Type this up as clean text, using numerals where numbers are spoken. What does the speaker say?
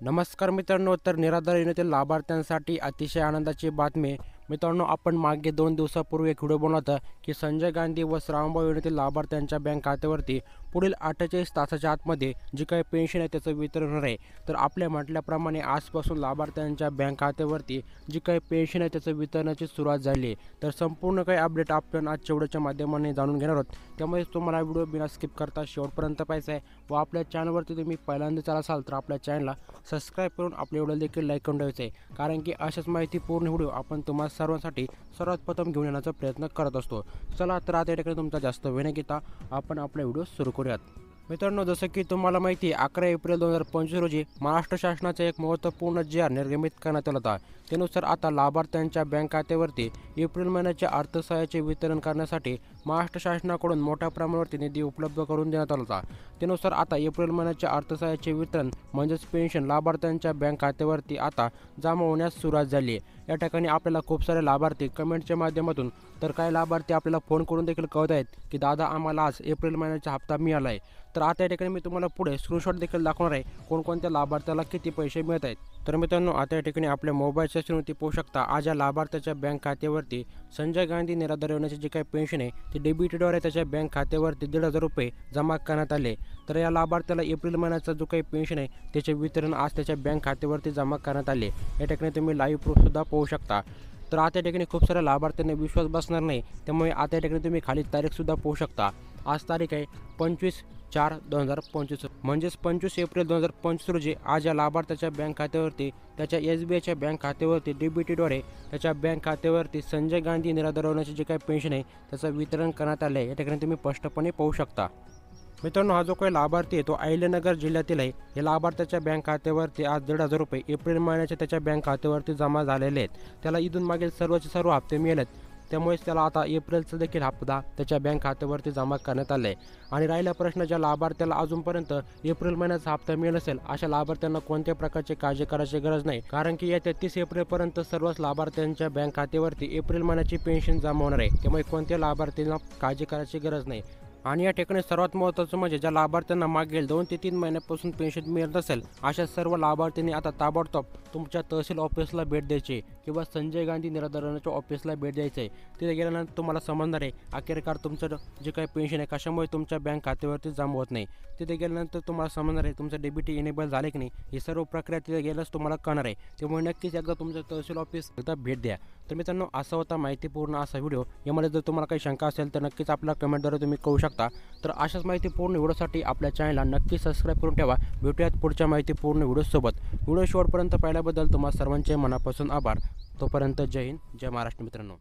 नमस्कार मित्रांनो, तर निराधार योजनेतील लाभार्थ्यांसाठी अतिशय आनंदाची बातमी. मित्रांनो, आपण मागे 2 दिवसापूर्वी एक व्हिडिओ बनवला होता की संजय गांधी व श्रावणबाळ योजनेतील लाभार्थ्यांच्या बँक खात्यावरती पुढील 48 तासाच्या आतमध्ये जी काही पेन्शन आहे त्याचं वितरण होणार आहे. तर आपल्या म्हटल्याप्रमाणे आजपासून लाभार्थ्यांच्या बँक खात्यावरती जी काही पेन्शन आहे त्याचं वितरणाची सुरुवात झाली आहे. तर संपूर्ण काही अपडेट आपण आजच्या व्हिडिओच्या माध्यमाने जाणून घेणार आहोत. त्यामुळे तुम्हाला व्हिडिओ बिना स्किप करता शेवटपर्यंत पाहायचा आहे व आपल्या चॅनलवरती तुम्ही पहिल्यांदाच असाल तर आपल्या चॅनलला सबस्क्राईब करून आपल्या व्हिडिओ देखील लाईक करून ठेवायचं आहे, कारण की अशाच माहितीपूर्ण व्हिडिओ आपण तुम्हा सर्वांसाठी सर्वात प्रथम घेऊन येण्याचा प्रयत्न करत असतो. चला तर आता या ठिकाणी तुमचा जास्त वेळ न घेता आपण आपला व्हिडिओ सुरू करूयात. मित्रांनो, जसं की तुम्हाला माहिती आहे, 11 एप्रिल 2025 रोजी महाराष्ट्र शासनाचा एक महत्त्वपूर्ण जी.आर. निर्गमित करण्यात आला होता. त्यानुसार आता लाभार्थ्यांच्या बँक खात्यावरती एप्रिल महिन्याच्या अर्थसहाय्याचे वितरण करण्यासाठी महाराष्ट्र शासनाकडून मोठ्या प्रमाणावरती निधी उपलब्ध करून देण्यात आला होता. त्यानुसार आता एप्रिल महिन्याच्या अर्थसहाय्याचे वितरण म्हणजेच पेन्शन लाभार्थ्यांच्या बँक खात्यावरती आता जमा होण्यास सुरुवात झाली आहे. या ठिकाणी आपल्याला खूप सारे लाभार्थी कमेंटच्या माध्यमातून तर काही लाभार्थी आपल्याला फोन करून देखील कळत आहेत की दादा, आम्हाला आज एप्रिल महिन्याचा हप्ता मिळाला आहे. तर आता या ठिकाणी मी तुम्हाला पुढे स्क्रीनशॉट देखील दाखवणार आहे कोणकोणत्या लाभार्थ्याला किती पैसे मिळत आहेत. तर मित्रांनो, आता या ठिकाणी आपल्या मोबाईलच्या स्क्रीनवरती पाहू शकता, आज या लाभार्थ्याच्या बँक खात्यावरती संजय गांधी निराधार योजनेची जी काही पेन्शन आहे ती डेबिटद्वारे त्याच्या बँक खात्यावरती 1,500 रुपये जमा करण्यात आले. तर या लाभार्थ्याला एप्रिल महिन्याचा जो काही पेन्शन आहे त्याचे वितरण आज त्याच्या बँक खात्यावरती जमा करण्यात आले. या ठिकाणी तुम्ही लाईव्ह प्रूफसुद्धा पाहू शकता. तर आता या ठिकाणी खूप साऱ्या लाभार्थ्यांना विश्वास बसणार नाही, त्यामुळे आता या ठिकाणी तुम्ही खाली तारीखसुद्धा पाहू शकता. आज तारीख आहे 25/4/2025 म्हणजेच 25 एप्रिल 2025 रोजी आज या लाभार्थ्याच्या बँक खात्यावरती त्याच्या SBIच्या बँक खात्यावरती DBTद्वारे त्याच्या बँक खात्यावरती संजय गांधी निराधार योजनेची जी काही पेन्शन आहे त्याचं वितरण करण्यात आले आहे. या ठिकाणी तुम्ही स्पष्टपणे पाहू शकता. मित्रांनो, हा जो काही लाभार्थी आहे तो अहिल्यानगर जिल्ह्यातील आहे. या लाभार्थ्याच्या बँक खात्यावरती आज 1,500 रुपये एप्रिल महिन्याच्या त्याच्या बँक खात्यावरती जमा झालेले आहेत. त्याला इथून मागील सर्वचे सर्व हप्ते मिळालेत, त्यामुळेच त्याला आता एप्रिलचा देखील हप्ता त्याच्या बँक खात्यावरती जमा करण्यात आला आहे. आणि राहिला प्रश्न, ज्या लाभार्थ्याला अजूनपर्यंत एप्रिल महिन्याचा हप्ता मिळत नसेल अशा लाभार्थ्यांना कोणत्या प्रकारची काळजी करायची गरज नाही, कारण की येत्या 30 एप्रिलपर्यंत सर्वच लाभार्थ्यांच्या बँक खात्यावरती एप्रिल महिन्याची पेन्शन जमा होणार आहे. त्यामुळे कोणत्या लाभार्थ्यांना काळजी करायची गरज नाही. आणि या ठिकाणी सर्वात महत्त्वाचं म्हणजे ज्या लाभार्थ्यांना मागील 2 ते 3 महिन्यापासून पेन्शन मिळत असेल अशा सर्व लाभार्थ्यांनी आता ताबडतोब तुमच्या तहसील ऑफिसला भेट द्यायची किंवा संजय गांधी निराधार योजनेच्या ऑफिसला भेट द्यायचं आहे. तिथे गेल्यानंतर तुम्हाला समजणार आहे अखेरकार तुमचं जे काही पेन्शन आहे कशामुळे तुमच्या बँक खात्यावरती जमा होत नाही. तिथे गेल्यानंतर तुम्हाला समजणार आहे तुमचं DBT इनेबल झाले की नाही, ही सर्व प्रक्रिया तिथे गेल्यास तुम्हाला कळणार आहे. त्यामुळे नक्कीच एकदा तुमचं तहसील ऑफिस एकदा भेट द्या. तर मित्रांनो, असा होता माहितीपूर्ण असा व्हिडिओ. यामध्ये जर तुम्हाला काही शंका असेल तर नक्कीच आपल्या कमेंटद्वारे तुम्ही कळू शकता. तर अशाच माहितीपूर्ण व्हिडिओसाठी आपल्या चॅनलला नक्की सबस्क्राईब करून ठेवा. भेटूयात पुढच्या माहितीपूर्ण व्हिडिओसोबत. व्हिडिओ शेवटपर्यंत पाहिल्याबद्दल तुम्हा सर्वांचे मनापासून आभार. तोपर्यंत जय हिंद, जय महाराष्ट्र मित्रांनो.